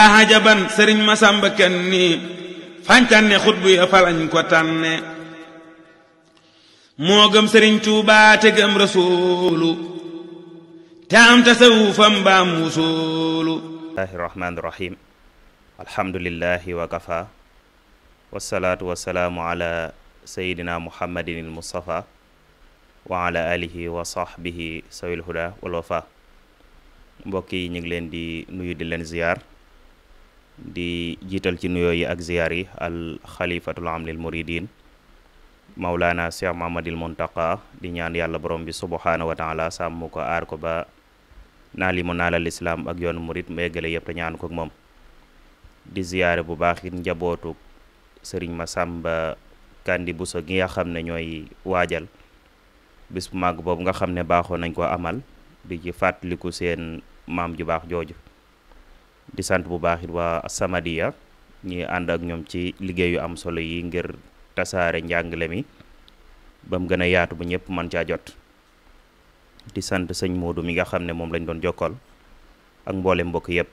ajaban sëriñ Masamba Kanni fañtane xutbu ya falañ ko tànne moo gëm sëriñ Tuubaa te gëm rasuulu te am tasawufam baam wusuulu. bismillahi rahmaani rahim alhamdulillahi wa kafa wasalaatu wasalaamu ala sayidina muhammadin il mustafa wa ala alihi wa sahbihi sawil huda wal wafa. mbokk yi ñu ngi leen di nuyu di leen ziyaar di jiital ci nuyoo yi ak ziyaar yi al xalifatul am lil muridin Mawlana Cheikh Mahamadil Muntaqa di ñaan yàlla borom bi subhanahu wa taala sàmm ko aar ko ba naa li mu naalal islaam ak yoonu murid mu eggale yëpp te ñaan ko ak moom. di ziyaare bu baax it njabootu sëriñ Masamba Kandi Buso gi nga xam ne ñooy waajal bis bu màgg boobu nga xam ne baaxoo nañ ko amal di ci fàttaliku seen maam ju baax jooju. di sant bu baax it waa Samadiya ñi ànd ak ñoom ci liggéey yu am solo yi ngir tasaare njàngale mi ba mu gën a yaatu bu ñëpp mën caa jot. di sant sëñ Moodu mi nga xam ne moom lañ doon jokkool ak mboole mbokk yëpp.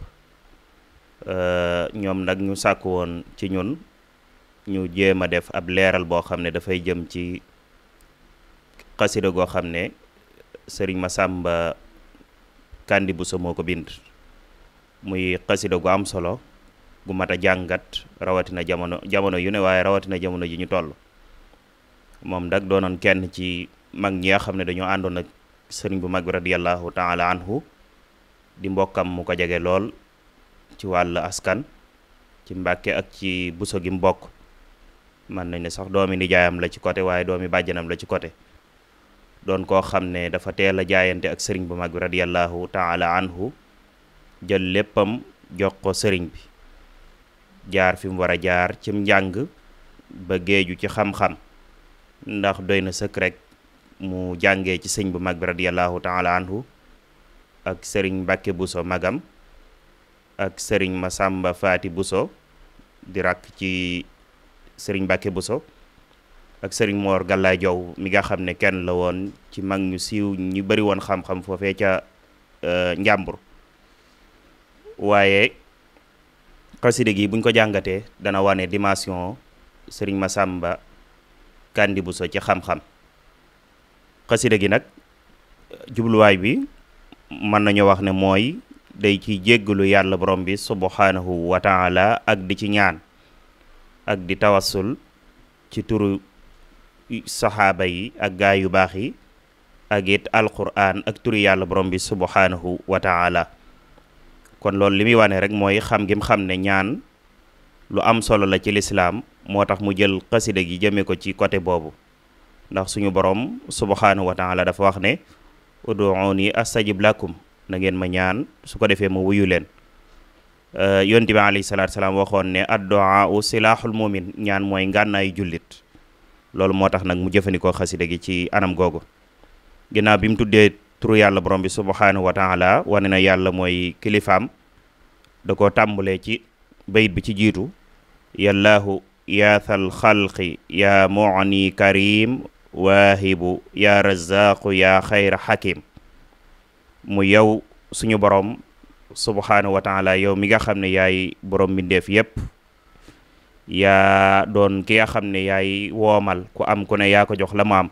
ñoom nag ñu sàkk woon ci ñun ñu jéem a def ab leeral boo xam ne dafay jëm ci xasida goo xam ne sëriñ Masamba Kandi Buso moo ko bind. muy xasida gu am solo gu mat a jàngat rawatina jamono yu ne waaye rawatina jamono ji ñu toll. moom nag doonoon kenn ci mag ñi nga xam ne dañoo àndoon ak sëriñ bu mag bi radiyallahu taala anhu di mbokkam mu ko jege lool ci wàllu askan ci Mbàkke ak ci Buso gi mbokk. mën nañ ne sax doomi nijaayam la ci côté waaye doomi bàjjanam la ci côté. doon koo xam ne dafa teel a jaayante ak sëriñ bu mag bi radiyallahu taala anhu jël léppam jox ko sëriñ bi jaar fi mu war a jaar cim njàng ba géeju ci xam-xam ndax doy na sëkk rek mu jàngee ci sëñ bu mag bi radiyallahu taala anhu ak sëriñ Mbàkke Buso magam ak sëriñ Masamba Faati Buso di rakk ci sëriñ Mbàkke Buso ak sëriñ Moor Gàllaay Jow mi nga xam ne kenn la woon ci mag ñu siiw ñu bari woon xam-xam foofee ca Njàmbur. waaye xasida gi buñ ko jàngatee dana wane dimension sëriñ Masamba Kandi Buso ci xam-xam. xasida gi nag jubluwaay bi mën nañu wax ne mooy day ci jéggalu yàlla borom bi subhanahu wa taala ak di ci ñaan ak di tawassul ci turu saxaaba yi ak gaay yu baax yi ak it alquran ak turu yàlla borom bi subhanahu wa taala. kon loolu li muy wane rek mooy xam gim xam ne ñaan lu am solo la ci lislaam moo tax mu jël xasida gi jëme ko ci côté boobu ndax suñu borom subhanahu wa taala dafa wax ne ud'uuni astajib lakum na ngeen ma ñaan su ko defee ma wuyu leen. yonent bi alayhi salaatu salaam waxoon ne ad-du'aa'u silaahul mu'min ñaan mooy ngànnaayu jullit. loolu moo tax nag mu jëfandikoo xasida gi ci anam googu ginnaaw bi mu tuddee turu yàlla borom bi subhanahu wa taala wane na yàlla mooy kilifaam da ko tàmbalee ci bayit bi ci jiitu yallaahu yaathal xalqi yaa mu'ni karim waahibu yaa razaqu yaa xayra hakim. mu yow suñu borom subhanahu wa taala yow mi nga xam ne yaay borom mbindeef yépp yaa doon ki nga xam ne yaay woomal ku am ku ne yaa ko jox la mu am.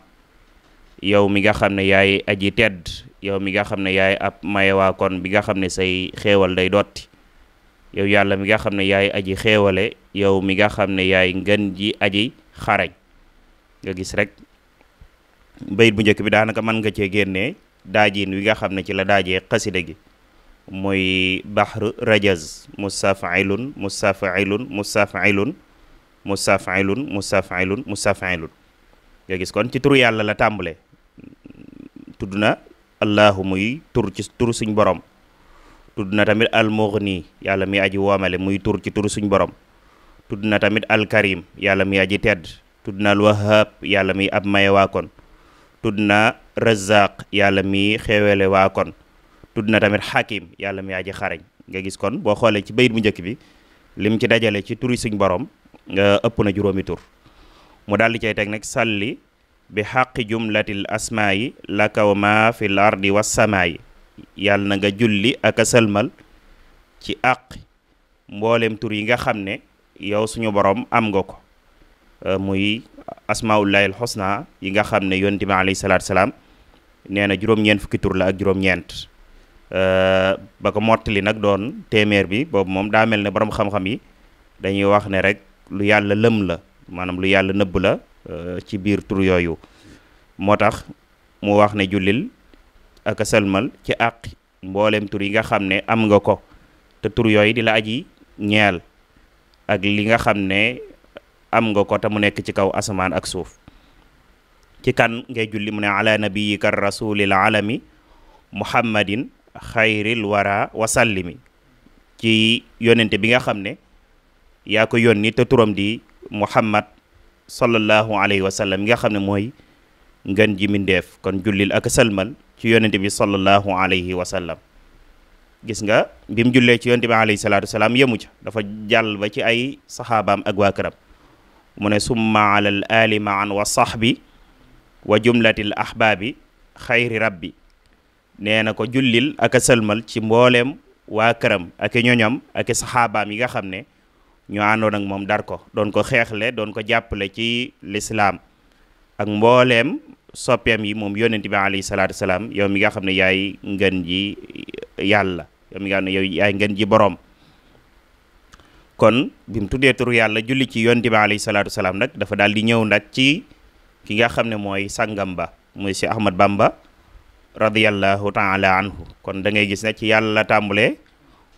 yow mi nga xam ne yaay aji tedd yow mi nga xam ne yaay ab mayewaa kon bi nga xam ne say xéewal day dotti yow yàlla mi nga xam ne yaay aji xéewale yow mi nga xam ne yaay ngën ji aji xarañ. nga gis rek bayit bu njëkk bi daanaka mën nga cee génnee daajin wi nga xam ne ci la daajee xasida gi muy baxru rajaz mustafilun mustafilun mustafilun mustafilun mustafilun mustafilun. nga gis kon ci turu yàlla la tàmbale tudd na allahu muy tur ci turu suñ borom. tudd na tamit al-mughni yàlla mi aji woomale muy tur ci turu suñ borom. tudd na tamit al-karim yàlla mi aji tedd. tudd na al-wahhab yàlla mi ab maye waa kon. tudd na razzaq yàlla mi xéewale waa kon. tudd na tamit hakim yàlla mi aji xarañ. nga gis kon boo xoolee ci bayit bu njëkk bi lim ci dajale ci turi suñ borom nga ëpp na juróomi tur. mu daal di cay teg nag salli bi xaqi jumlatil asmaayi laka wa ma fil ardi was samaayi. yàlla na nga julli ak a sëlmal ci àq mboolem tur yi nga xam ne yow suñu borom am nga ko muy asmaullahi al husna yi nga xam ne yonent bi alayhi salaatu salaam nee na juróom-ñeent fukki tur la ak juróom-ñeent ba ko mottali nag doon téeméer bi boobu moom daa mel ne borom xam-xam yi dañuy wax ne rek lu yàlla lëm la maanaam lu yàlla nëbb la ci biir tur yooyu moo tax mu wax ne jullil ak a sëlmal ci àq mboolem tur yi nga xam ne am nga ko te tur yooyu di la aji ñeel ak li nga xam ne am nga ko te mu nekk ci kaw asamaan ak suuf ci kan ngay julli mu ne ala nabiyika rasulil alami muhammadin xayril wara wasallimi ci yonente bi nga xam ne yaa ko yónni te turam di muhammad sallallahu alayhi wa sallam nga xam ne mooy ngën ji mindeef kon jullil ak sëlmal ci yonente bi sallallahu alayhi wa sallam gis nga bi mu jullee ci yonente bi alayhi salaatu wasalaam yemu ca dafa jàll ba ci ay saxaabaam ak waa këram mu ne summa ala al ali maan wa sahbi wa jumlatil ahbaabi xayri rabbi nee na ko jullil ak sëlmal ci mbooleem waa këram ak ñoñam ak saxaabaam yi nga xam ne ñoo àndoon ak moom dar ko doon ko xeexle doon ko jàppale ci lislaam ak mbooleem soppeem yi moom yonent bi alayhi salaatu wasalaam yow mi nga xam ne yaay ngën ji yàlla yow mi nga xam ne yow yaay ngën ji boroom kon bi mu tuddee turu yàlla julli ci yonent bi alayhi salaatu wasalaam nag dafa daal di ñëw nag ci ki nga xam ne mooy sangam ba muy si Ahmad Bamba radiyallahu taala anhu kon da ngay gis ne ci yàlla la tàmbulee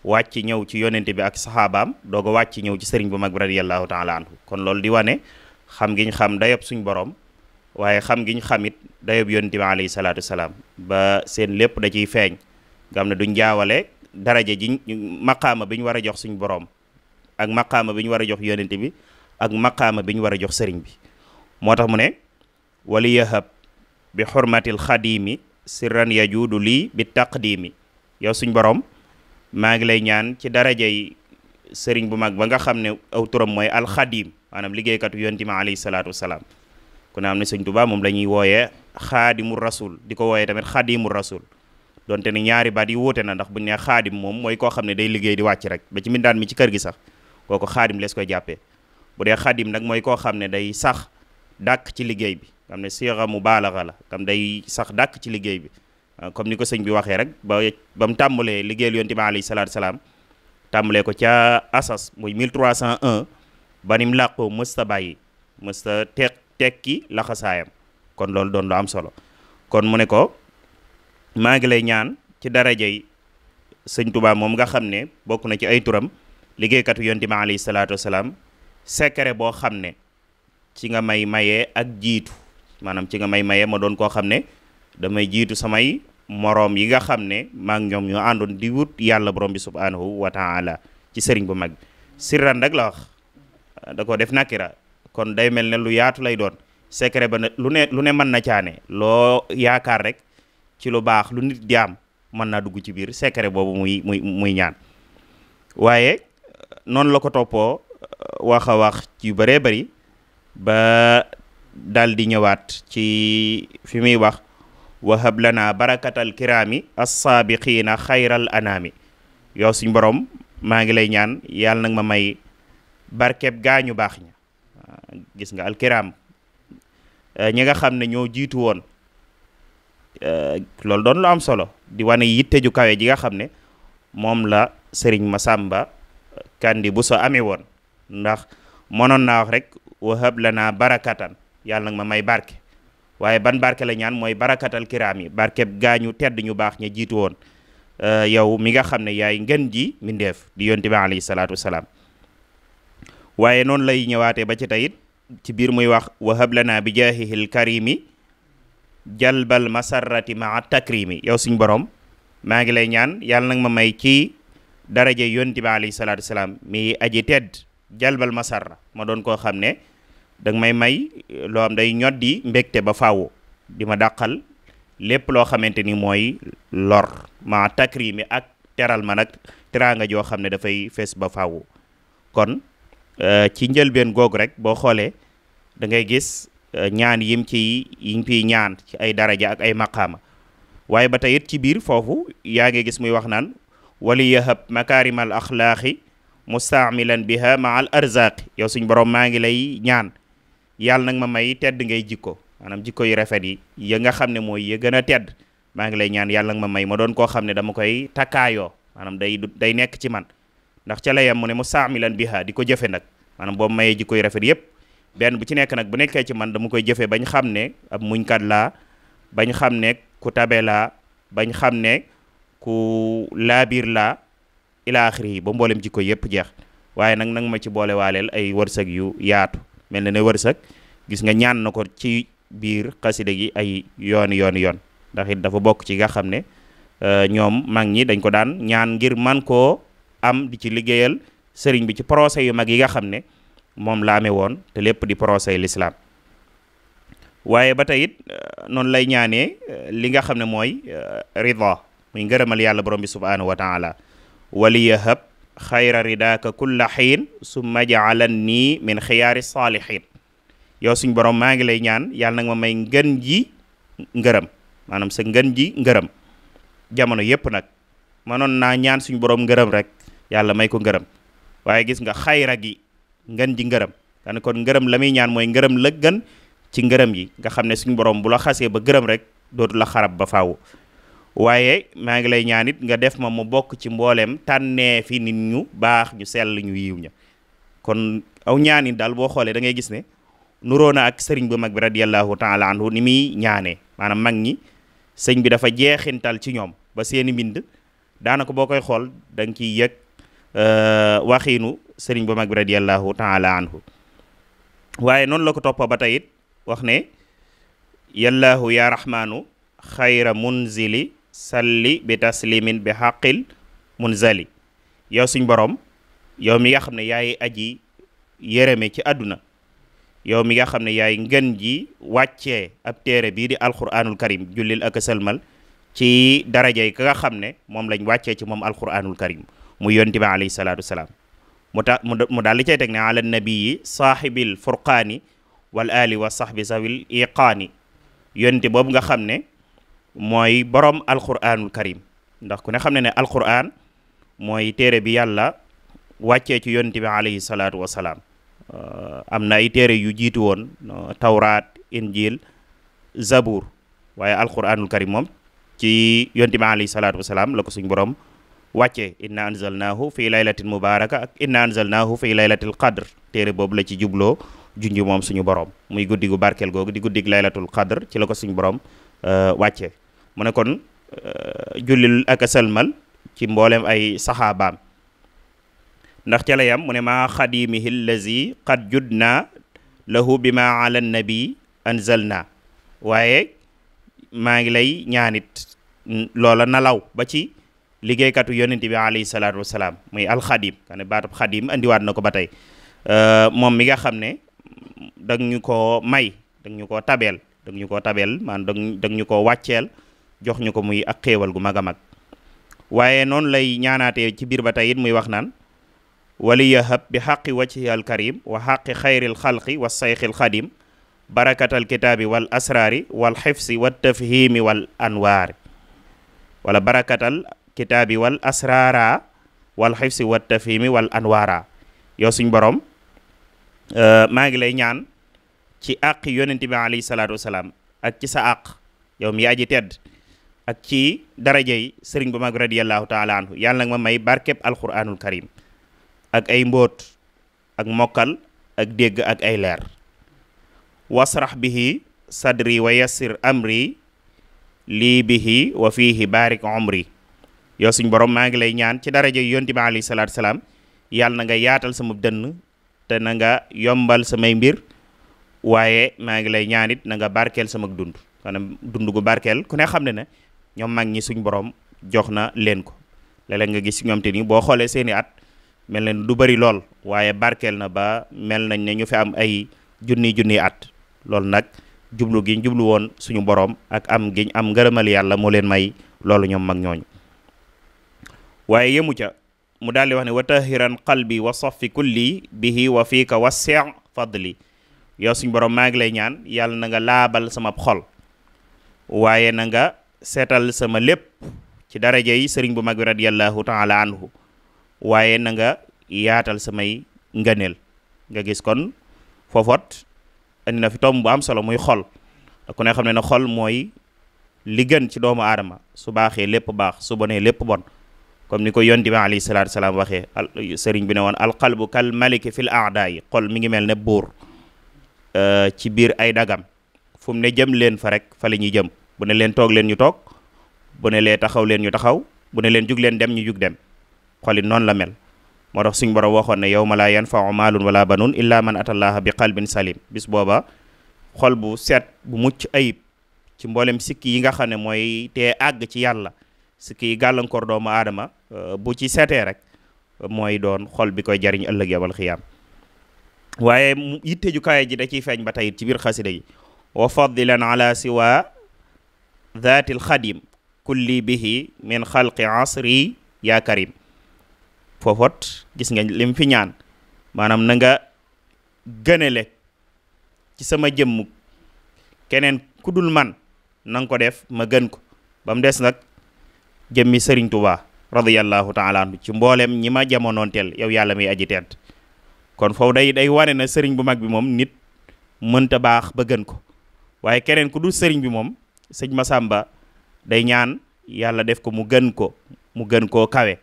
wàcc ñëw ci yonent bi ak saxaabaam doog a wàcc ñëw ci sëriñ bu mag bi radiyallahu taala anhu kon loolu di wane xam giñ xam dayob suñ borom waaye xam giñ xamit dayob yonent bi alayhi salaatu wasalaam ba seen lépp da ciy feeñ nga xam ne duñ jaawale daraja ji maqaama bi ñu war a jox suñ borom ak maqaama bi ñu war a jox yonent bi ak maqaama bi ñu war a jox sëriñ bi moo tax mu ne wali yahab bi xurmatil xadimi sirran yajuudu lii bi taqdimi yow suñ borom maa ngi lay ñaan ci daraja yi sëriñ bu mag ba nga xam ne aw turam mooy alxadim maanaam liggéeykatu yonent bi alayhi salaatu wasalaam ku ne am ne sëñ Tuubaa moom la ñuy wooyee xaadimu rasul di ko wooyee tamit xadimu rasul donte ne ñaari baat yi wuute na ndax buñ ne xaadim moom mooy koo xam ne day liggéey di wàcc rek ba ci mindaan mi ci kër gi sax kooku xaadim lees koy jàppee bu dee xadim nag mooy koo xam ne day sax dàkk ci liggéey bi xam ne siira mubaalaga la kam day sax dàkk ci liggéey bi comme ni ko sëñ bi waxee rek ba mu tàmbalee liggéeyal yonent bi alayhi salaatu salaam tàmbalee ko ca asas muy 1301 ba nim làqoo mësta bàyyi mësta tekki laxasaayam kon loolu doon lu am solo kon mu ne ko maa ngi lay ñaan ci darajay sëñ Tuubaa moom nga xam ne bokk na ci ay turam liggéeykatu yonent bi alayhi salaatu wasalaam secret boo xam ne ci nga may mayee ak jiitu maanaam ci nga may mayee ma doon koo xam ne damay jiitu samay moroom yi nga xam ne maa ngi ñoom ñoo àndoon di wut yàlla borom bi subhanahu wa taala ci sëriñ bu mag bi sirran rek la wax da ko def nakira kon day mel ne lu yaatu lay doon secret ba ne lu ne mën na caane loo yaakaar rek ci lu baax lu nit di am mën naa dugg ci biir secret boobu muy ñaan waaye noonu la ko toppoo wax a wax ci yu bëree bëri ba dal di ñëwaat ci fi muy wax wahab lana barakatal kiraami assaabiqiina xayral anaami yow suñ borom maa ngi lay ñaan yàlla nag ma may barkeb gaañu baax ña gis nga alkiram ñi nga xam ne ñoo jiitu woon loolu doon lu am solo di wane yitte ju kawe ji nga xam ne moom la sëriñ Masamba Kandi Buso amee woon ndax mënoon naa wax rek wahab lana barakatan yàlla nag ma may barke waaye ban barke la ñaan mooy barakatal kiraam yi barkeb gaañu tedd ñu baax ña jiitu woon yow mi nga xam ne yaay ngën ji mindeef di yonent bi alayhi salaatu wasalaam waaye noonu lay ñëwaatee ba ci tayit ci biir muy wax wahab lana bi jaahihil karimi jalbal masarrati maa takrimi yow suñ borom maa ngi lay ñaan yàlla nag ma may ci daraje yonent bi alayhi salaatu wasalaam mi aji tedd jalbal masarra ma doon koo xam ne danga may loo am day ñoddi mbégte ba faawu di ma dàqal lépp loo xamante ni mooy lor ma takrimi ak teral ma nag teraanga joo xam ne dafay fees ba faawu kon ci njëlbeen googu rek boo xoolee da ngay gis ñaan yiñ fiy ñaan ci ay daraja ak ay maqaama waaye ba tey it ci biir foofu yaa ngi gis muy wax naan wali yahab makaarimal axlaaqi mustaamilan biha ma al arzaqi yow suñ borom maa ngi lay ñaan yàlla nag ma may tedd ngay jikko maanaam jikko yu rafet yi ya nga xam ne mooy ya gën a tedd maa ngi lay ñaan yàlla nag ma may ma doon koo xam ne dama koy takkaayoo maanaam day nekk ci man ndax ca la yem mu ne mustaamilan biha di ko jëfe nag maanaam boobu mayee jikko yu rafet yépp benn bu ci nekk nag bu nekkee ci man dama koy jëfe bañ xam ne ab muñkat laa bañ xam ne ku tabe laa bañ xam ne ku laabiir laa ila axiri yi ba mboolem jikko yépp jeex waaye nag ma ci boole waaleel ay wërsëg yu yaatu mel na ne wërsëg gis nga ñaan na ko ci biir xasida gi ay yooni yoon ndax it dafa bokk ci nga xam ne ñoom mag ñi dañ ko daan ñaan ngir man koo am di ci liggéeyal sëriñ bi ci procès yu mag yi nga xam ne moom la amee woon te lépp di procès l'islam waaye ba tey it noonu lay ñaanee li nga xam ne mooy rida muy ngërëmal yàlla borom bi subhanahu wa taala waliyahab xayra ridaka kulla xiin summa jaalan nii min xiyaari saalihin yow suñ borom maa ngi lay ñaan yàlla nag ma may ngën ji ngërëm maanaam sa ngën ji ngërëm jamono yépp nag manoon naa ñaan suñ borom ngërëm rek yàlla may ko ngërëm waaye gis nga xayra gi ngën ji ngërëm kan kon ngërëm la muy ñaan mooy ngërëm la gën ci ngërëm yi nga xam ne suñ borom bu la xasee ba gërëm rek dootu la xarab ba faaw waaye maa ngi lay ñaan it nga def ma mu bokk ci mbooleem tànnee fi nit ñu baax ñu sell ñu yiw ña kon aw ñaan it daal boo xoolee da ngay gis ne nuroo na ak sëriñ bu mag bi radiyallahu taala anhu ni muy ñaanee maanaam mag ñi sëñ bi dafa jeexintal ci ñoom ba seeni mbind daanaka boo koy xool da nga ciy yëg waxiinu sëriñ bu mag bi radiyallahu taala anhu waaye noonu la ko toppa ba tey it wax ne yallaahu ya rahmaanu xayra munzili salli bi taslimin bi xaqil munzali yow suñ borom yow mi nga xam ne yaay aji yërëme ci àdduna yow mi nga xam ne yaay ngën ji wàccee ab téere bii di alquranul karim jullil ak sëlmal ci darajay ka nga xam ne moom lañ wàccee ci moom alquranul karim mu yonti bi alayhi salaatu wasalaam mu daal li cay teg ne ala nabii saahibil furqaani wal ali wa sahbi sawil iqaani yonti boobu nga xam ne mooy borom alquranul karim ndax ku ne xam ne ne alquran mooy téere bi yàlla wàccee ci yonti bi alayhi salaatu wasalaam am na ay téere yu jiitu woon tawraat injil zabur waaye alquranul karim moom ci yonti bi alayhi salaatu wasalaam la ko suñ borom wàccee inna anzalnahu fi laylatin mubaraka ak inna anzalnahu fi laylatil qadr téere boobu la ci jubloo junj moom suñu borom muy guddi gu barkeel googu di guddig laylatul qadr ci la ko suñu borom wàccee mu ne kon jullil ak salmal ci mboolem ay saxaabaam ndax ca la yam mu ne maa xadimihi allazi qad judna lahu bi ma ala nabi anzalna waaye maa ngi lay ñaanit loola nalaw ba ci liggéeykatu yonent bi alayhi salaatu wasalaam muy alxadim kane baatub xadim andiwaat na ko ba tey moom mi nga xam ne dag ñu koo may dag ñu koo tabeel maanaam dag ñu koo wàcceel jox ñu ko muy ak xéewal gu mag a mag waaye noonu lay ñaanaatee ci biir ba tey it muy wax naan waliyahab bi xaqi wajhi al karim wa xaqi xayril xalqi wa sayxil xadim barakatal kitaabi wal asraari wal xifsi wa tafhimi wal anwaari wala barakatal kitaabi wal asraara wal xifsi wa tafhimi wal anwaara yow suñ borom maa ngi lay ñaan ci àq yonent bi alayhi salaatu wasalaam ak ci sa àq yow mi aji tedd ak ci darajey sëriñ bu mag radiyallahu taala anhu yàlla nag ma may barkeb alquranul karim ak ay mbóot ak mokkal ak dégg ak ay leer wasrax bihi sadri wa yassir amri lii bihi wa fiihi barik umri yow suñ borom maa ngi lay ñaan ci daraja yonent bi alayhi salaatu salaam yàlla na nga yaatal sama dënn te na nga yombal samay mbir waaye maa ngi lay ñaanit na nga barkeel sama dund maanaam dund gu barkeel ku ne xam ne ne ñoom mag ñi suñ borom jox na leen ko léeg-léeg nga gis ñoom te ni boo xoolee seeni at mel na du bari lool waaye barkeel na ba mel nañ ne ñu fi am ay junni at loolu nag jublu gi jublu woon suñu borom ak am giñ am ngërëmal yàlla moo leen may loolu ñoom mag ñooñu waaye yemu ca mu daal di wax ne wa tahiran qalbi wa saffi kulli bihi wa fiika wasi' fadli yow suñu borom maa ngi lay ñaan yàlla na nga laabal sama xol waaye na nga seetal sama lépp ci daraja yi sëriñ bu mag bi radiyallahu taala anhu waaye na nga yaatal samay ngëneel. nga gis kon foofoot andi na fi tomb bu am solo muy xol ku ne xam ne na xol mooy li gën ci doomu aadama su baaxee lépp baax su bonee lépp bon comme ni ko yonent bi alayhi salaatu salaam waxee sëriñ bi ne woon alqalbu kal maliki fil a'daa yi xol mi ngi mel ne buur ci biir ay dagam fu mu ne jëm leen fa rek fa la ñuy jëm bu ne leen toog leen ñu toog bu ne lee taxaw leen ñu taxaw bu ne leen jug leen dem ñu jug dem xolit noonu la mel. moo tax suñ borom waxoon ne yawma laa yanfa'u maalun wala banun illa man atallaha bi qalbin salim bis booba xol bu set bu mucc ayib ci mboolem sikki yi nga xam ne mooy te àgg ci yàlla sikki yi gàllankoor doomu aadama bu ci setee rek mooy doon xol bi koy jariñ ëllëg yawmal xiyaam. waaye yitte ju kawe ji da ciy feeñ ba tey ci biir xasida yi wa faddilan ala siwa dhaatil xadim kulli bihi min xalqi asri ya karim. foofot gis nga lim fi ñaan maanaam na nga gënale ci sama jëmm keneen ku dul man na nga ko def ma gën ko ba mu des nag jëmmi Sëriñ Tuubaa radiyallahu taala anhu ci mboolem ñi ma jamonoonteel yow yàlla muy aji teet kon foofu day wane na sëriñ bu mag bi moom nit mënta baax ba gën ko waaye keneen ku dul sëriñ bi moom sëñ Masamba day ñaan yàlla def ko mu gën koo kawe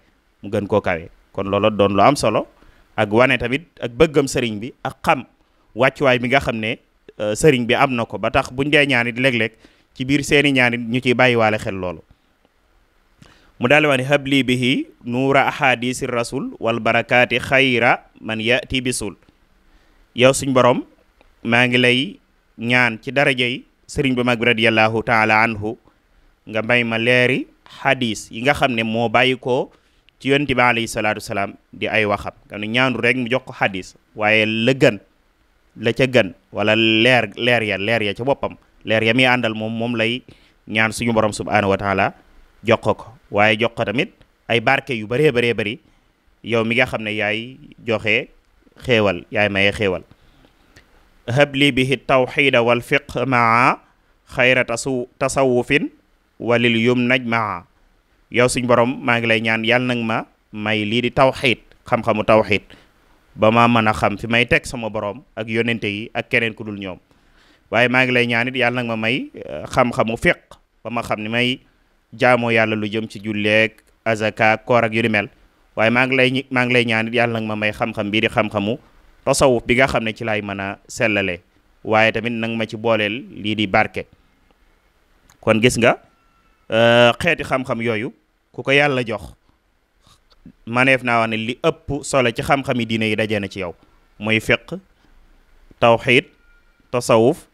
mu gën koo kawe kon loolu doon lu am solo ak wane tamit ak bëggam sëriñ bi ak xam wàccuwaay bi nga xam ne sëriñ bi am na ko ba tax buñ dee ñaanit léeg-léeg ci biir seeni ñaanit ñu ciy bàyyiwaale xel loolu. mu daal di wax ne habli bihi nuura ahadisi rasul wal barakaati xayra man yati bisul. yow suñ borom maa ngi lay ñaan ci darajey sëriñ bu mag bi radiyallahu taala anhu nga may ma leeri hadis yi nga xam ne moo bàyyi ko ci yonent bi alayhi salaatu salaam di ay waxam xam ne ñaanu rek mu jox ko hadis waaye la gën la ca gën wala leer ya ca boppam leer ya muy àndal moom lay ñaan suñu borom subhaanahu wa taala jox ko waaye jox ko tamit ay barke yu bëree bëri yow mi nga xam ne yaay joxe xéewal yaay maye xéewal. habli bihi tawxida wal fiq maa xayra tasawufin walil yum naj maa. yow suñ borom maa ngi lay ñaan yàlla nag ma may lii di tawxiid xam-xamu tawxiid ba ma mën a xam fi may teg sama borom ak yonente yi ak keneen ku dul ñoom waaye maa ngi lay ñaan it yàlla nag ma may xam-xamu fiq ba ma xam ni may jaamoo yàlla lu jëm ci julleeg azaka koor ak yu ni mel waaye maa ngi lay ñaan it yàlla nag ma may xam-xam bii di xam-xamu tasawuf bi nga xam ne ci laay mën a sellale waaye tamit nag ma ci booleel lii di barke. kon gis nga xeeti xam-xam yooyu ku ko yàlla jox maneef naa wax ne li ëpp solo ci xam-xami diine yi dajee na ci yow mooy fiq tawxiid tasawuf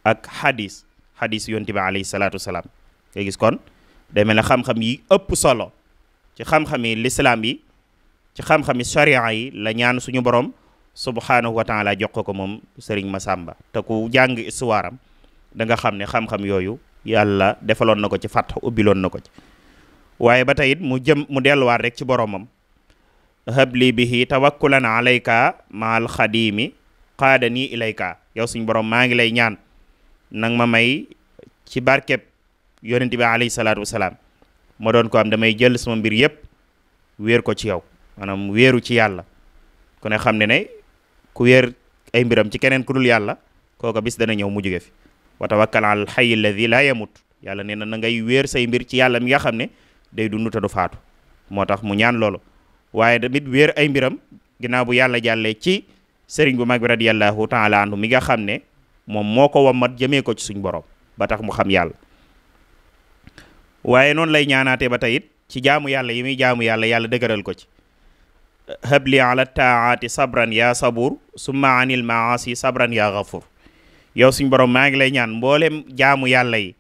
ak xadis yonent bi alayhi salaatu wasalaam nga gis kon day mel ne xam-xam yi ëpp solo ci xam-xami lislaam yi ci xam-xami sharia yi la ñaan suñu borom subhaanahu wa taala jox ko moom Sëriñ Masamba te ku jàng histoire am da nga xam ne xam-xam yooyu yàlla defaloon na ko ci fàtt ubbiloon na ko ci waaye ba tey it mu delluwaat rek ci boromam habli bihi tawakkulan alayka maal xadimi qaadani ilayka yow suñ borom maa ngi lay ñaan nang ma may ci barkeb yonent bi alayhi salaatu wasalaam ma doon ko am damay jël sama mbir yépp wéer ko ci yow maanaam wéeru ci yàlla ku ne xam ne ku wéer ay mbiram ci keneen ku dul yàlla kooka bis dana ñëw mu jóge fi wa tawakkal al hayy alladhi la yamut yàlla nee na ngay wéer say mbir ci yàlla mi nga xam ne day dund te du faatu moo tax mu ñaan loolu waaye tamit wéer ay mbiram ginnaaw bu yàlla jàllee ci sëriñ bu mag bi radiyallahu taala anhu mi nga xam ne moom moo ko wammat jëmee ko ci suñ borom ba tax mu xam yàlla waaye noonu lay ñaanaatee ba tey it ci jaamu yàlla yi muy jaamu yàlla dëgëral ko ci habli ala taati sabran ya sabur summa anil maasi sabran ya ghafur yow suñ borom maa ngi lay ñaan mboolem jaamu yàlla yi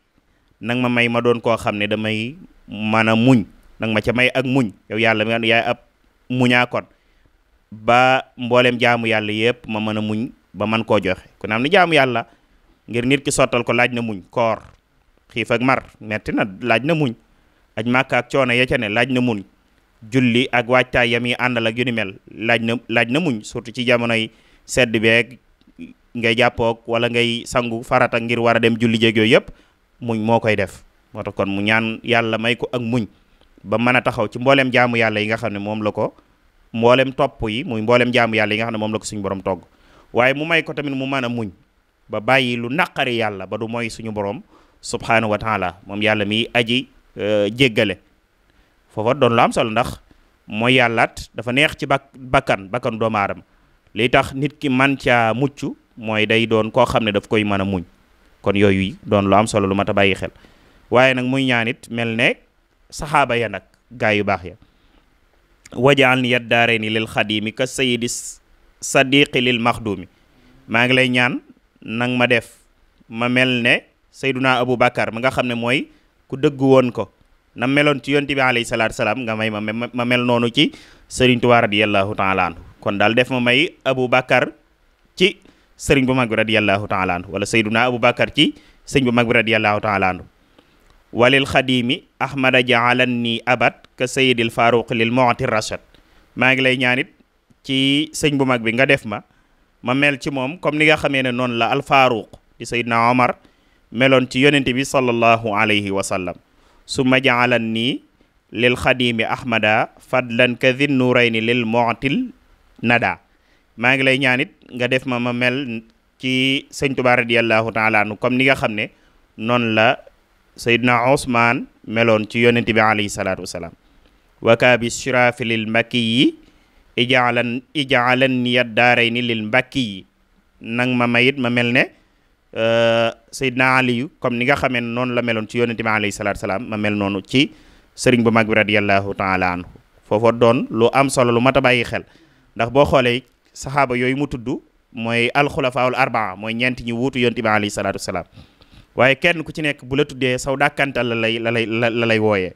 nang ma may ma doon koo xam ne damay mën a muñ nang ma ca may ak muñ yow yàlla mi yaay ab muñaa kon ba mboolem jaamu yàlla yëpp ma mën a muñ ba man koo joxe kon am ni jaamu yàlla ngir nit ki sottal ko laaj na muñ koor xiif ak mar metti na laaj na muñ aj màkka ak coono ya ca ne laaj na muñ julli ak waajtaay yam yi àndal ak yu ni mel laaj na muñ surtout ci jamonoy sedd beeg ngay jàppoog wala ngay sangu farata ngir war a dem julli jéeg yooyu yëpp muñ moo koy def moo tax kon mu ñaan yàlla may ko ak muñ ba mën a taxaw ci mbooleem jaamu yàlla yi nga xam ne moom la ko mboolem topp yi muy mboolem jaamu yàlla yi nga xam ne moom la ko suñu borom togg waaye mu may ko tamit mu mën a muñ ba bàyyi lu naqari yàlla ba du mooy suñu borom subhanahu wa taala moom yàlla mi aji jéggale foofa doon lu am solo ndax mooy yàllaat dafa neex ci bakkan doomu aadama li tax nit ki man caa mucc mooy day doon koo xam ne daf koy mën a muñ kon yooyu doon lu am solo lu mat a bàyyi xel waaye nag muy ñaanit mel ne saxaaba ya nag gaa yu baax ya wajaal ni yat daare ni lil xadimi ka sayidi sadiqi lil maxdumi maa ngi lay ñaan nang ma def ma mel ne sayduna abou bakar ma nga xam ne mooy ku dëggu woon ko na meloon ci yonti bi alayhi salaatu salaam nga may ma mel noonu ci sëriñ Tuubaa radiyallahu taala anhu kon daal def ma may abou bakar ci sëriñ bu mag bi radiyallahu taala anhu wala sayduna abou bakar ci sëriñ bu mag bi radiyallahu taala anhu walil xadimi ahmada jaalan ni abad ka sayidil faruq lil mu'ti rashad maa ngi lay ñaanit ci sëñ bu mag bi nga def ma mel ci moom comme ni nga xamee ne noonu la al faruq di sayidna omar meloon ci yonente bi sallallahu alayhi wa sallam summa jaalan nii lil xadimi ahmada fadlan ka dhin nurayni lil mu'til nada maa ngi lay ñaanit nga def ma mel ci sëñ Tuubaa radiyallahu taala anhu comme ni nga xam ne noonu la Seydina Ousmane meloon ci yonent bi alayhi salaatu wasalaam wakaabi shirafi lil mbakki yi ijaalan niyat daarayni lil mbakki yi nang ma mayit ma mel ne Seydina Aliyu comme ni nga xamee noonu la meloon ci yonent bi alayhi salaatu wasalaam ma mel noonu ci sëriñ bu mag bi radiyallahu taala anhu foofa doon lu am solo lu mat a bàyyi xel ndax boo xoolee saxaaba yooyu mu tudd mooy alxulafaul arbaa mooy ñeenti ñu wuutu yonent bi alayhi salaatu wasalaam waaye kenn ku ci nekk bu la tuddee saw dàkkantal la lay wooyee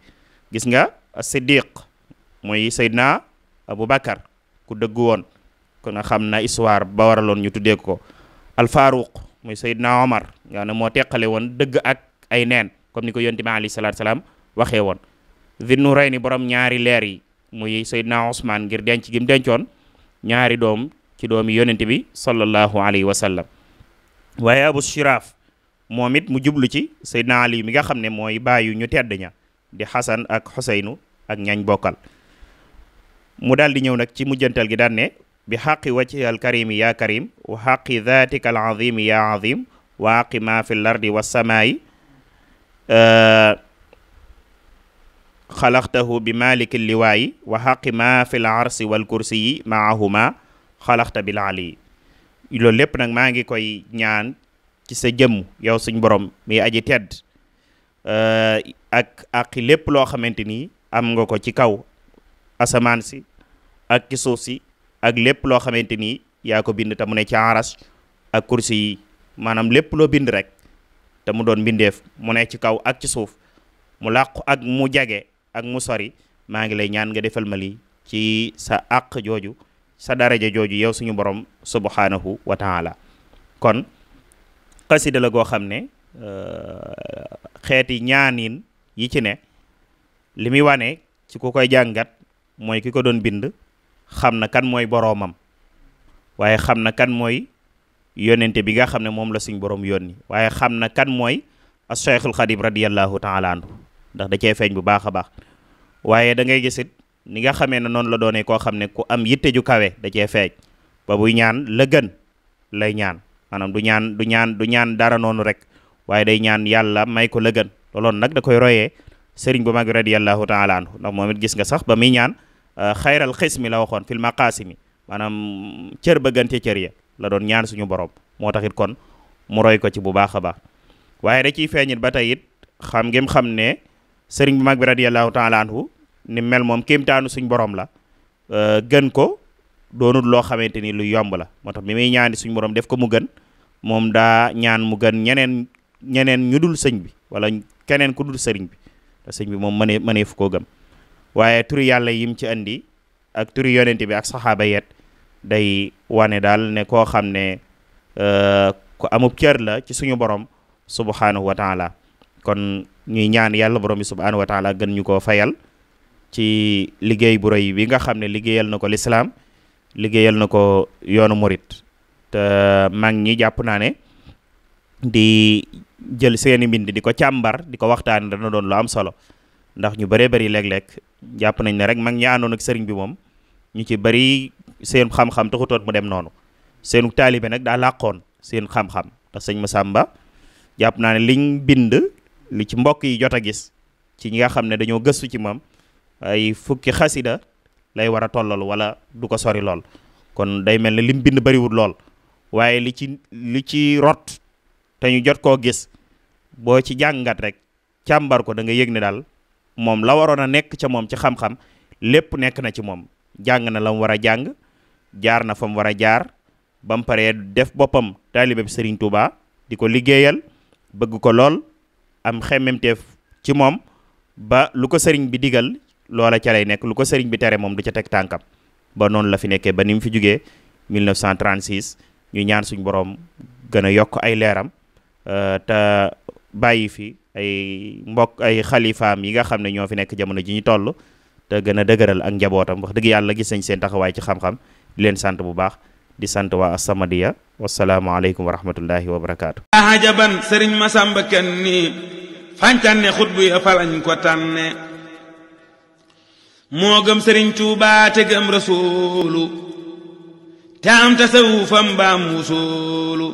gis nga siddiq mooy Seydina Abu Bakar ku dëggu woon kon nga xam na histoire ba waraloon ñu tuddee ko al Faruq mooy Seydina Omar nga ne moo teqale woon dëgg ak ay neen comme ni ko yonent bi alayhi salaatu salaam waxee woon Zinnurayni borom ñaari leer yi muy Seydina Ousmane ngir denc gi mu dencoon ñaari doom ci doomi yonent bi sallallahu alayhi wa sallam waaye Abu Shiraaf moom it mu jublu ci Seydina Ali mi nga xam ne mooy baayu ñu tedd ña di Xasan ak Xuseynu ak ñañ bokkal mu daal di ñëw nag ci mujjantal gi daan ne bi xaqi wajhi al karimi ya karim wa xaqi dhatika al azimi ya azim wa aqi ma fi l ardi wa samaayi xalaqtahu bi maliki liwaayi wa xaqi ma fi l arsi wal kursiyi maahuma xalaqta bil ali loolu lépp nag maa ngi koy ñaan ci sa jëmm yow suñ borom mi aji tedd ak lépp loo xamante ni am nga ko ci kaw asamaan si ak ci suuf si ak lépp loo xamante ni yaa ko bind te mu ne ci aras ak kursi yi maanaam lépp loo bind rek te mu doon mbindeef mu ne ci kaw ak ci suuf mu làqu ak mu jage ak mu sori maa ngi lay ñaan nga defal ma lii ci sa àq jooju sa daraja jooju yow suñu borom subhanahu wa taala kon xasida la goo xam ne xeeti ñaanin yi ci ne li muy wane ci ku koy jàngat mooy ki ko doon bind xam na kan mooy boroomam waaye xam na kan mooy yónnente bi nga xam ne moom la suñ borom yónni waaye xam na kan mooy as-Cheikhul Xadim radiyallahu taala anhu ndax da cee feeñ bu baax a baax waaye da ngay gisit ni nga xamee ne noonu la doonee koo xam ne ku am yitte ju kawe da cee feeñ ba buy ñaan la gën lay ñaan maanaam du ñaan dara noonu rek waaye day ñaan yàlla may ko la gën looloon nag da koy royee sëriñ bu mag radiyallahu taala anhu ndax moom it gis nga sax ba muy ñaan xayral xismi la waxoon fil maqasimi maanaam cër ba gën ca cër ya la doon ñaan suñu borom moo tax it kon mu roy ko ci bu baax a baax waaye da ciy feeñit ba tey it xam ngeen xam ne sëriñ bu mag bi radiyallahu taala anhu ni mel moom kéemtaanu suñ borom la gën ko doonul loo xamante ni lu yomb la moo tax bi muy ñaani suñ borom def ko mu gën moom daa ñaan mu gën ñeneen ñu dul sëñ bi wala keneen ku dul sëriñ bi te sëñ bi moom mënee fu koo gëm waaye turi yàlla yim ci andi ak turi yonente bi ak saxaaba yet day wane daal ne koo xam ne ku amub cër la ci suñu borom subhanahu wa taala kon ñuy ñaan yàlla borom bi subhanahu wa taala gën ñu koo fayal ci liggéey bu rëy bi nga xam ne liggéeyal na ko lislaam liggéeyal na ko yoonu murit te mag ñi jàpp naa ne di jël seeni mbind di ko càmbar di ko waxtaane dana doon lu am solo ndax ñu bëree bëri léeg-léeg jàpp nañ ne rek mag ñi àndoon ak sëriñ bi moom ñu ci bari seen xam-xam taxutoon mu dem noonu seenu taalibe nag daa làqoon seen xam-xam te sëñ Massamba jàpp naa ne liñ bind li ci mbokk yi jot a gis ci ñi nga xam ne dañoo gëstu ci moom ay fukki xasida lay war a tollal wala du ko sori lool kon day mel ne lim bind bariwul lool waaye li ci rot te ñu jot koo gis boo ci jàngat rek càmbar ko da nga yëg ne daal moom la waroon a nekk ca moom ci xam-xam lépp nekk na ci moom jàng na la mu war a jàng jaar na fa mu war a jaar ba mu paree def boppam taalibe bi Serigne Touba di ko liggéeyal bëgg ko lool am xemmemteef ci moom ba lu ko sëriñ bi digal loola ca lay nekk lu ko sëriñ bi tere moom du ca teg tànkam ba noonu la fi nekkee ba ni mu fi jugee 1936 ñu ñaan suñ borom gën a yokk ay leeram te bàyyi fi ay mbokk ay xalifaam yi nga xam ne ñoo fi nekk jamono ji ñu toll te gën a dëgëral ak njabootam wax dëgg yàlla gis nañ seen taxawaay ci xam-xam di leen sant bu baax di sant waa As-Samadiyya wasalaamaaleykum wa rahmatullahi wa barakaatu. ajaban sëriñ Massamba Kanni fañ tànne xutbu ya falañ ko tànne moo gëm sëriñ Tuubaa te gëm rasuulu te am tasawufam baam wusuulu